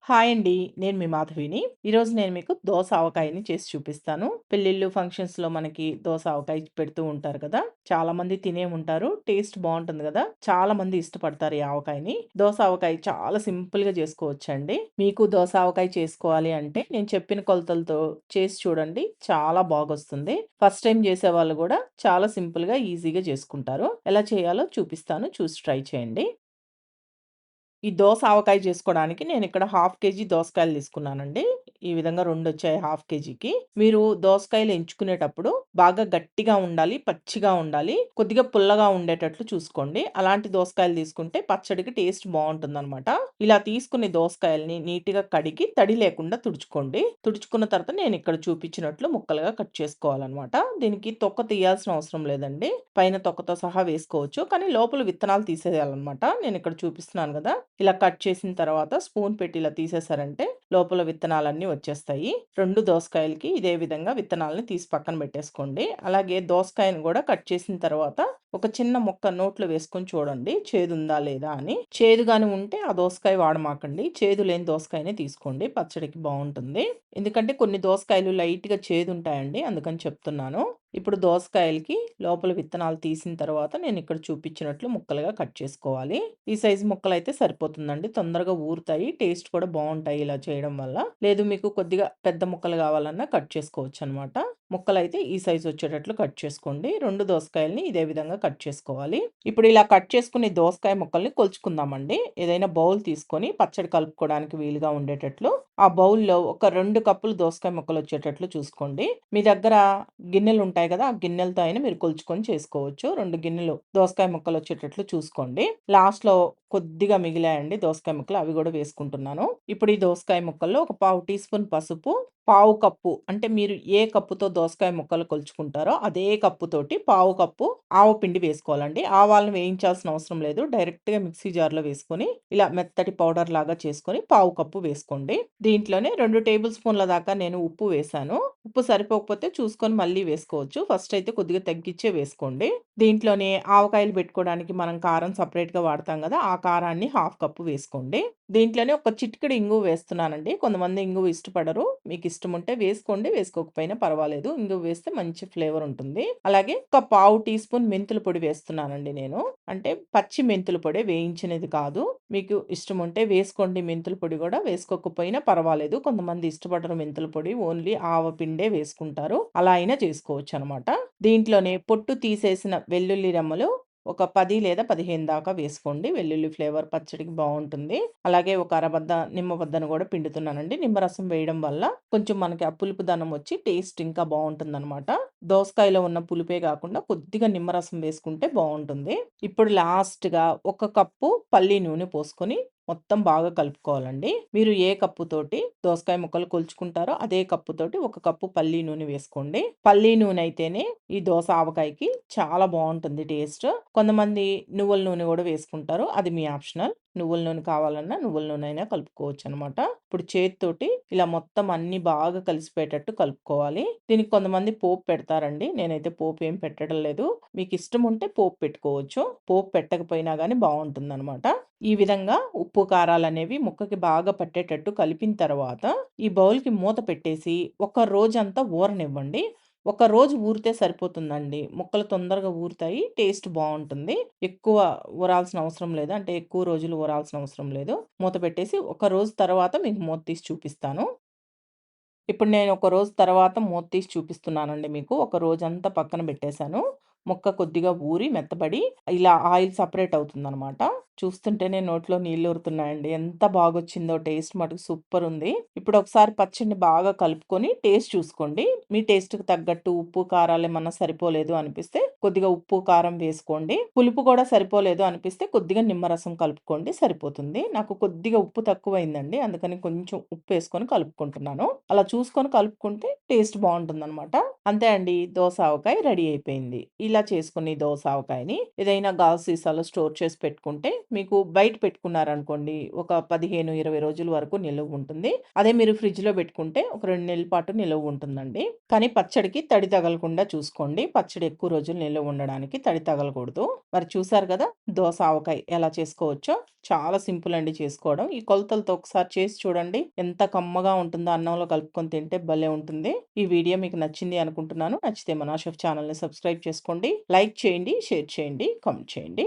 Hi అండి. నేను మీ మాధవిని. ఈరోజు నేను మీకు దోస ఆవకాయని చేసి చూపిస్తాను. పెళ్ళిళ్ళు, ఫంక్షన్స్‌లో మనకి దోస ఆవకాయ పెడుతూ ఉంటారు కదా! చాలామంది తినే ఉంటారు. టేస్ట్ బావుంటుంది గదా! చాలామంది ఇష్టపడతారు ఈ ఆవకాయని. దోస ఆవకాయ చాలా సింపుల్‌గా చేసుకోవచ్చండి. మీకు దోస ఆవకాయ చేసుకోవాలి అంటే నేను చెప్పిన కొలతలతో చేసి చూడండి. చాలా బాగొస్తుంది. ఫస్ట్ టైమ్ చేసేవాళ్ళు గూడా చాలా సింపుల్‌గా, ఈజీగా చేసుకుంటారు. ఎలా చేయాలో చూపిస్తాను. చూసి ట్రై చేయండి. ఈ దోస ఆవకాయ చేసుకోవడానికి నేనిక్కడ హాఫ్ కేజీ దోసకాయలు తీసుకున్నానండి. ఈ విధంగా రెండొచ్చాయి హాఫ్ కేజీకి. మీరు దోసకాయలు ఎంచుకునేటప్పుడు బాగా గట్టిగా ఉండాలి, పచ్చిగా ఉండాలి, కొద్దిగా పుల్లగా ఉండేటట్లు చూసుకోండి. అలాంటి దోసకాయలు తీసుకుంటే పచ్చడికి టేస్ట్ బావుంటుందనమాట. ఇలా తీసుకునే దోసకాయల్ని నీట్‌గా కడిగి తడి లేకుండా తుడుచుకోండి. తుడుచుకున్న తర్వాత నేనిక్కడ చూపించినట్లు ముక్కలుగా కట్ చేసుకోవాలనమాట. దీనికి తొక్క తీయాల్సిన అవసరం లేదండి. పైన తొక్కతో సహా వేసుకోవచ్చు. కానీ లోపల విత్తనాలు తీసేయాలనమాట. నేనిక్కడ చూపిస్తున్నాను గదా! ఇలా కట్ చేసిన తర్వాత స్పూన్ పెట్టి ఇలా తీసేసారంటే లోపల విత్తనాలన్నీ వచ్చేస్తాయి. 2 దోసకాయలకి ఇదే విధంగా విత్తనాలని తీసి పక్కన పెట్టేసుకోండి. అలాగే దోసకాయను గూడా కట్ చేసిన తర్వాత ఒక చిన్న ముక్క నోట్లో వేసుకొని చూడండి. చేదుందా లేదా అని. చేదు గాని ఉంటే ఆ దోసకాయ వాడమాకండి. చేదు లేని దోసకాయనే తీసుకోండి. పచ్చడికి బావుంటుంది. ఎందుకంటే కొన్ని దోసకాయలు లైట్‌గా చేదుంటాయండి. అందుకని చెప్తున్నాను. ఇప్పుడు దోసకాయలకి లోపల విత్తనాలు తీసిన తర్వాత నేనిక్కడ చూపించినట్లు ముక్కలుగా కట్ చేసుకోవాలి. ఈ సైజు ముక్కలైతే సరిపోతుందండి. తొందరగా ఊరుతాయి. టేస్ట్ కూడా బావుంటాయి ఇలా చేయడం వల్ల. లేదు మీకు కొద్దిగా పెద్ద ముక్కలు కావాలన్నా కట్ చేసుకోవచ్చనమాట. ముక్కలైతే ఈ సైజు వచ్చేటట్లు కట్ చేసుకోండి. 2 దోసకాయలని ఇదే విధంగా కట్ చేసుకోవాలి. ఇప్పుడు ఇలా కట్ చేసుకునే దోసకాయ ముక్కల్ని కొలుచుకుందామండి. ఏదైనా బౌల్ తీసుకొని పచ్చడి కలుపుకోవడానికి వీలుగా ఉండేటట్లు ఆ బౌల్‌లో ఒక 2 కప్పులు దోసకాయ ముక్కలొచ్చేటట్లు చూసుకోండి. మీ దగ్గర గిన్నెలుంటాయి గదా! ఆ గిన్నెలతో అయినా మీరు కొలుచుకొని చేసుకోవచ్చు. 2 గిన్నెలు దోసకాయ ముక్కలొచ్చేటట్లు చూసుకోండి. లాస్ట్‌లో కొద్దిగా మిగిలాయండి దోసకాయ ముక్కలు. అవి గూడా వేసుకుంటున్నాను. ఇప్పుడు ఈ దోసకాయ ముక్కల్లో ఒక పావు టీ స్పూన్ పసుపు, పావు కప్పు అంటే మీరు ఏ కప్పుతో దోసకాయ ముక్కలు కొలుచుకుంటారో అదే కప్పుతోటి పావు కప్పు ఆవపిండి వేసుకోవాలండి. ఆవాలను వేయించాల్సిన అవసరం లేదు. డైరెక్ట్‌గా మిక్సీ జార్‌లో వేసుకొని ఇలా మెత్తటి పౌడర్ లాగా చేసుకొని పావు కప్పు వేసుకోండి. దీంట్లోనే 2 టేబుల్ స్పూన్ల దాకా నేను ఉప్పు వేశాను. ఉప్పు సరిపోకపోతే చూసుకొని మళ్ళీ వేసుకోవచ్చు. ఫస్ట్ అయితే కొద్దిగా తగ్గిచ్చే వేసుకోండి. దీంట్లోనే ఆవకాయలు పెట్టుకోవడానికి మనం కారం సెపరేట్‌గా వాడతాం గదా! ఆ కారాన్ని హాఫ్ కప్పు వేసుకోండి. దీంట్లోనే ఒక చిటికెడు ఇంగువ వేస్తున్నానండి. కొంతమంది ఇంగువ ఇష్టపడరు. మీకిష్టముంటే వేసుకోండి. వేసుకోకపోయినా పర్వాలేదు. ఇంగువ వేస్తే మంచి ఫ్లేవర్ ఉంటుంది. అలాగే ఒక పావు టీ స్పూన్ మెంతుల పొడి వేస్తున్నానండి నేను. అంటే పచ్చి మెంతుల పొడి వేయించినది కాదు. మీకు ఇష్టముంటే వేసుకోండి మెంతుల పొడి గూడా. వేసుకోకపోయినా పర్వాలేదు. కొంతమంది ఇష్టపడరు మెంతుల పొడి. ఓన్లీ ఆవపిండే వేసుకుంటారు. అలా అయినా చేసుకోవచ్చనమాట. దీంట్లోనే పొట్టు తీసేసిన వెల్లుల్లి రెమ్మలు ఒక 10 లేదా 15 దాకా వేసుకోండి. వెల్లుల్లి ఫ్లేవర్ పచ్చడికి బావుంటుంది. అలాగే ఒక అరబద్ద నిమ్మబద్దను గూడా పిండుతున్నానండి. నిమ్మరసం వేయడం వల్ల కొంచెం మనకి ఆ పులుపుదనం వచ్చి టేస్ట్ ఇంకా బావుంటుందనమాట. దోసకాయలో ఉన్న పులుపే గాకుండా కొద్దిగా నిమ్మరసం వేసుకుంటే బావుంటుంది. ఇప్పుడు లాస్ట్‌గా ఒక కప్పు పల్లి నూనె పోసుకొని మొత్తం బాగా కలుపుకోవాలండి. మీరు ఏ కప్పుతోటి దోసకాయ ముక్కలు కొలుచుకుంటారో అదే కప్పుతోటి ఒక కప్పు పల్లి నూనె వేసుకోండి. పల్లి నూనె అయితేనే ఈ దోస ఆవకాయకి చాలా బావుంటుంది టేస్ట్. కొంతమంది నువ్వుల నూనె గూడా వేసుకుంటారు. అది మీ ఆప్షనల్. నువ్వుల నూనె కావాలన్నా నువ్వుల నూనె అయినా కలుపుకోవచ్చనమాట. ఇప్పుడు చేత్తోటి ఇలా మొత్తం అన్నీ బాగా కలిసిపోయేటట్టు కలుపుకోవాలి. దీనికి కొంతమంది పోపు పెడతారండి. నేనైతే పోపు ఏం పెట్టడం లేదు. మీకిష్టముంటే పోపు పెట్టుకోవచ్చు. పోపు పెట్టకపోయినా గానీ బావుంటుందనమాట. ఈ విధంగా ఉప్పు, కారాలనేవి ముక్కకి బాగా పట్టేటట్టు కలిపిన తర్వాత, ఈ బౌల్‌కి మూత పెట్టేసి ఒక రోజంతా ఊరనివ్వండి. ఒక రోజు ఊరితే సరిపోతుందండి. ముక్కలు తొందరగా ఊరుతాయి. టేస్ట్ బావుంటుంది. ఎక్కువ ఊరాల్సిన అవసరం లేదు. అంటే ఎక్కువ రోజులు ఊరాల్సిన అవసరం లేదు. మూత పెట్టేసి ఒక రోజు తర్వాత మీకు మూత తీసి చూపిస్తాను. ఇప్పుడు నేను ఒక రోజు తర్వాత మూత తీసి చూపిస్తున్నానండి మీకు. ఒక రోజంతా పక్కన బెట్టేశాను. ముక్క కొద్దిగా ఊరి మెత్తబడి ఇలా ఆయిల్ సెపరేట్ అవుతుందనమాట. చూస్తుంటేనే నోట్లో నీళ్లూరుతున్నాయండి. ఎంత బాగొచ్చిందో టేస్ట్ మటుకు సూపరుంది. ఇప్పుడు ఒకసారి పచ్చడిని బాగా కలుపుకొని టేస్ట్ చూసుకోండి. మీ టేస్ట్‌కి తగ్గట్టు ఉప్పు, కారాలేమన్నా సరిపోలేదు అనిపిస్తే కొద్దిగా ఉప్పు, కారం వేసుకోండి. పులుపు కూడా సరిపోలేదు అనిపిస్తే కొద్దిగా నిమ్మరసం కలుపుకోండి సరిపోతుంది. నాకు కొద్దిగా ఉప్పు తక్కువయిందండి. అందుకని కొంచెం ఉప్పేసుకొని కలుపుకుంటున్నాను. అలా చూసుకొని కలుపుకుంటే టేస్ట్ బావుంటుందనమాట. అంతే అండి. దోస ఆవకాయ రెడీ అయిపోయింది. ఇలా చేసుకుని దోస ఆవకాయని ఏదైనా గాజు సీసాలో స్టోర్ చేసి పెట్టుకుంటే మీకు బయట పెట్టుకున్నారనుకోండి ఒక 15, 20 రోజుల వరకు నిలువుంటుంది. అదే మీరు ఫ్రిడ్జ్‌లో పెట్టుకుంటే ఒక 2 నెలల పాటు నిలువుంటుందండి. కానీ పచ్చడికి తడి తగలకుండా చూసుకోండి. పచ్చడి ఎక్కువ రోజులు నిలువ ఉండడానికి తడి తగలకూడదు. మరి చూసారు గదా! దోస ఆవకాయ ఎలా చేసుకోవచ్చో. చాలా సింపుల్ అండి చేసుకోవడం. ఈ కొలతలతో ఒకసారి చేసి చూడండి. ఎంత కమ్మగా ఉంటుందో అన్నంలో కలుపుకొని తింటే భలే ఉంటుంది. ఈ వీడియో మీకు నచ్చింది అనుకుంటున్నాను. నచ్చితే మన షెఫ్ ఛానెల్‌ని సబ్స్క్రైబ్ చేసుకోండి. లైక్ చేయండి, షేర్ చేయండి, కామెంట్ చేయండి.